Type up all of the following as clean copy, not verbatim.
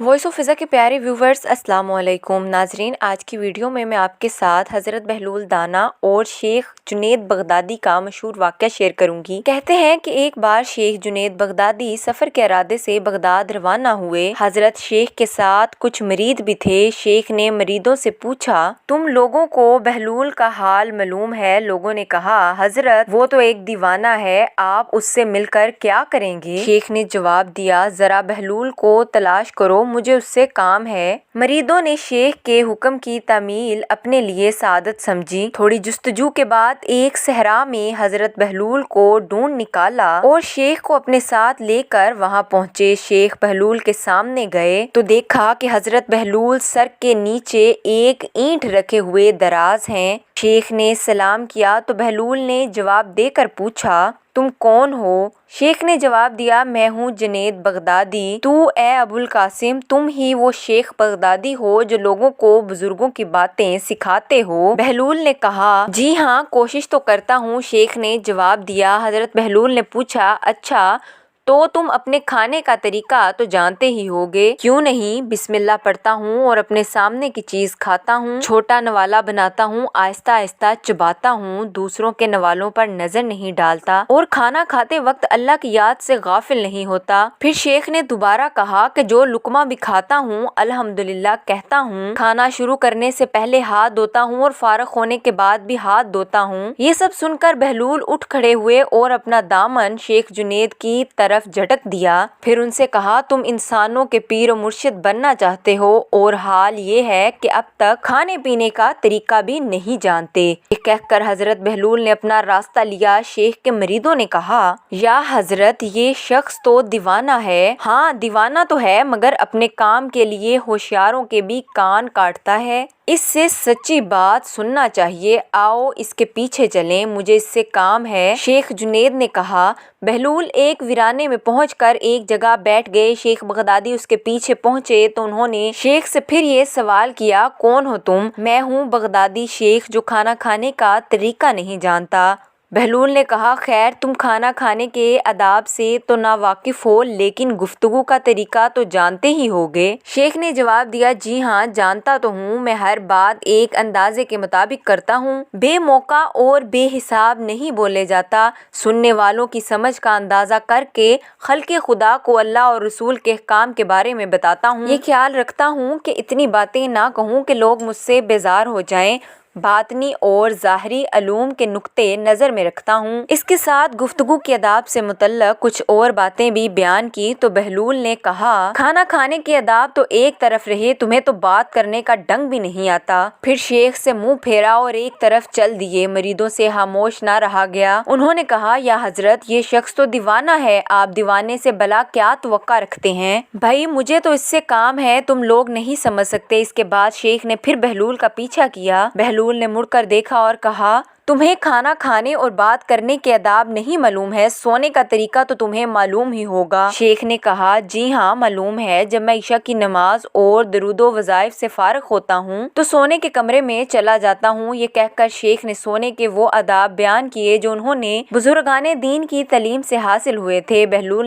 Voice of फिज़ा के प्यारे viewers, अस्सलाम वालेकुम नाजरीन। आज की वीडियो में मैं आपके साथ हज़रत बहलूल दाना और शेख जुनैद बगदादी का मशहूर वाक़या शेयर करूंगी। कहते हैं कि एक बार शेख जुनैद बगदादी सफ़र के इरादे से बगदाद रवाना हुए। हज़रत शेख के साथ कुछ मरीद भी थे। शेख ने मरीदों से पूछा, तुम लोगों को बहलूल का हाल मालूम है? लोगों ने कहा, हज़रत वो तो एक दीवाना है, आप उससे मिलकर क्या करेंगे? शेख ने जवाब दिया, ज़रा बहलूल को तलाश करो, मुझे उससे काम है। मरीदों ने शेख के हुक्म की तामील अपने लिए सादत समझी। थोड़ी जुस्तजू के बाद एक सहरा में हजरत बहलूल को ढूंढ निकाला और शेख को अपने साथ लेकर वहां पहुंचे। शेख बहलूल के सामने गए तो देखा कि हजरत बहलूल सर के नीचे एक ईंट रखे हुए दराज हैं। शेख ने सलाम किया तो बहलूल ने जवाब देकर पूछा, तुम कौन हो? शेख ने जवाब दिया, मैं हूँ जुनैद बगदादी। तू ए अबुल कासिम, तुम ही वो शेख बगदादी हो जो लोगों को बुजुर्गों की बातें सिखाते हो? बहलूल ने कहा, जी हाँ, कोशिश तो करता हूँ। शेख ने जवाब दिया। हजरत बहलूल ने पूछा, अच्छा तो तुम अपने खाने का तरीका तो जानते ही होगे, क्यों नहीं? बिस्मिल्लाह पढ़ता हूँ और अपने सामने की चीज खाता हूँ, छोटा नवाला बनाता हूँ, आहिस्ता आहिस्ता चबाता हूँ, दूसरों के नवालों पर नजर नहीं डालता और खाना खाते वक्त अल्लाह की याद से गाफिल नहीं होता। फिर शेख ने दोबारा कहा कि जो लुकमा भी खाता हूँ अल्हम्दुलिल्लाह कहता हूँ, खाना शुरू करने से पहले हाथ धोता हूँ और फारग होने के बाद भी हाथ धोता हूँ। ये सब सुनकर बहलूल उठ खड़े हुए और अपना दामन शेख जुनैद की तरफ झटक दिया। फिर उनसे कहा, तुम इंसानों के पीर और मुर्शिद बनना चाहते हो और हाल ये है कि अब तक खाने पीने का तरीका भी नहीं जानते। ये कहकर हजरत बहलूल ने अपना रास्ता लिया। शेख के मरीदों ने कहा, या हजरत, ये शख्स तो दीवाना है। हाँ, दीवाना तो है, मगर अपने काम के लिए होशियारों के भी कान काटता है। इससे सच्ची बात सुनना चाहिए। आओ इसके पीछे चलें, मुझे इससे काम है। शेख जुनैद ने कहा। बहलूल एक वीराने में पहुंचकर एक जगह बैठ गए। शेख बगदादी उसके पीछे पहुंचे तो उन्होंने शेख से फिर ये सवाल किया, कौन हो तुम? मैं हूँ बगदादी शेख, जो खाना खाने का तरीका नहीं जानता। बहलूल ने कहा, खैर, तुम खाना खाने के आदाब से तो ना वाकिफ हो, लेकिन गुफ्तगू का तरीका तो जानते ही होगे। शेख ने जवाब दिया, जी हाँ, जानता तो हूँ। मैं हर बात एक अंदाजे के मुताबिक करता हूँ, बेमौका और बेहिसाब नहीं बोले जाता। सुनने वालों की समझ का अंदाजा करके खल्के खुदा को अल्लाह और रसूल के काम के बारे में बताता हूँ। ये ख्याल रखता हूँ कि इतनी बातें ना कहूँ कि लोग मुझसे बेजार हो जाएं। बातनी और ज़ाहरी अलूम के नुक्ते नज़र में रखता हूँ। इसके साथ गुफ्तगू के अदाब से मुतल्लक कुछ और बातें भी बयान की तो बहलूल ने कहा, खाना खाने के अदाब तो एक तरफ रहे, तुम्हें तो बात करने का ढंग भी नहीं आता। फिर शेख से मुंह फेरा और एक तरफ चल दिए। मरीदों से खामोश ना रहा गया। उन्होंने कहा, या हजरत, ये शख्स तो दीवाना है, आप दीवाने से भला क्या तवक्का रखते हैं? भाई, मुझे तो इससे काम है, तुम लोग नहीं समझ सकते। इसके बाद शेख ने फिर बहलूल का पीछा किया। बहलूल ने मुड़कर देखा और कहा, तुम्हें खाना खाने और बात करने के आदाब नहीं मालूम है, सोने का तरीका तो तुम्हें मालूम ही होगा। शेख ने कहा, जी हाँ, मालूम है। जब मैं ईशा की नमाज और दरूदो वज़ाइफ से फारिग होता हूँ तो सोने के कमरे में चला जाता हूँ। ये कहकर शेख ने सोने के वो आदाब बयान किए जो उन्होंने बुजुर्गाने दीन की तालीम से हासिल हुए थे। बहलूल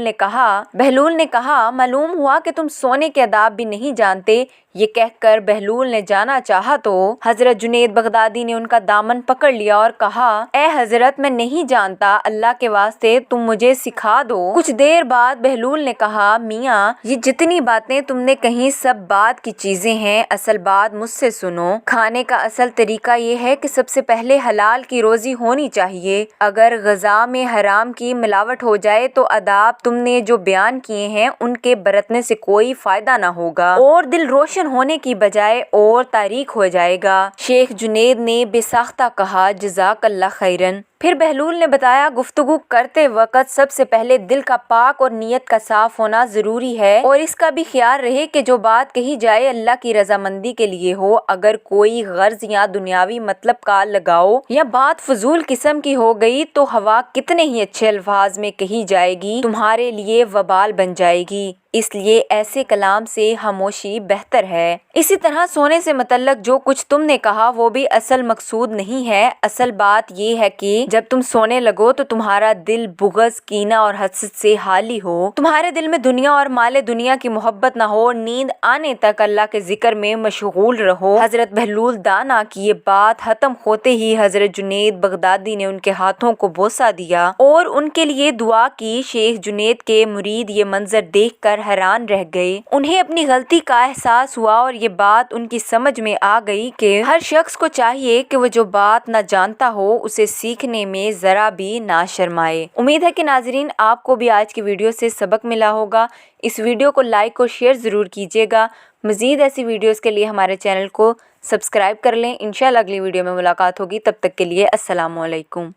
ने कहा, मालूम हुआ कि तुम सोने के आदाब भी नहीं जानते। ये कहकर बहलूल ने जाना चाहा तो हजरत जुनैद बगदादी ने उनका दामन पकड़ लिया और कहा, ए हजरत, मैं नहीं जानता, अल्लाह के वास्ते तुम मुझे सिखा दो। कुछ देर बाद बहलूल ने कहा, मियाँ, ये जितनी बातें तुमने कही सब बात की चीजें हैं, असल बात मुझसे सुनो। खाने का असल तरीका ये है कि सबसे पहले हलाल की रोजी होनी चाहिए। अगर ग़ज़ा में हराम की मिलावट हो जाए तो आदाब तुमने जो बयान किए हैं उनके बरतने से कोई फायदा ना होगा और दिल रोशन होने की बजाय और तारीख हो जाएगा। शेख जुनैद ने बेसाख्ता कहा, जज़ाकल्लाह खैरन। फिर बहलूल ने बताया, गुफ्तगू करते वक्त सबसे पहले दिल का पाक और नीयत का साफ होना जरूरी है और इसका भी ख्याल रहे कि जो बात कही जाए अल्लाह की रजामंदी के लिए हो। अगर कोई गर्ज या दुनियावी मतलब का लगाओ या बात फजूल किस्म की हो गई तो हवा कितने ही अच्छे अल्फाज में कही जाएगी, तुम्हारे लिए वबाल बन जाएगी। इसलिए ऐसे कलाम से खामोशी बेहतर है। इसी तरह सोने से मुतल्लक जो कुछ तुमने कहा वो भी असल मकसूद नहीं है। असल बात ये है कि जब तुम सोने लगो तो तुम्हारा दिल बुग़्ज़, कीना और हसद से हाली हो, तुम्हारे दिल में दुनिया और माले दुनिया की मोहब्बत ना हो और नींद आने तक अल्लाह के जिक्र में मशगूल रहो। हजरत बहलूल दाना की ये बात खत्म होते ही हजरत जुनैद बगदादी ने उनके हाथों को बोसा दिया और उनके लिए दुआ की। शेख जुनैद के मुरीद ये मंजर देखकर हैरान रह गए। उन्हें अपनी गलती का एहसास हुआ और ये बात उनकी समझ में आ गई कि हर शख्स को चाहिए कि वो जो बात ना जानता हो उसे सीखने में ज़रा भी ना शर्माए। उम्मीद है कि नाजरीन आपको भी आज की वीडियो से सबक मिला होगा। इस वीडियो को लाइक और शेयर ज़रूर कीजिएगा। मज़ीद ऐसी वीडियोज़ के लिए हमारे चैनल को सब्सक्राइब कर लें। इंशाल्लाह अगली वीडियो में मुलाकात होगी। तब तक के लिए अस्सलामु अलैकुम।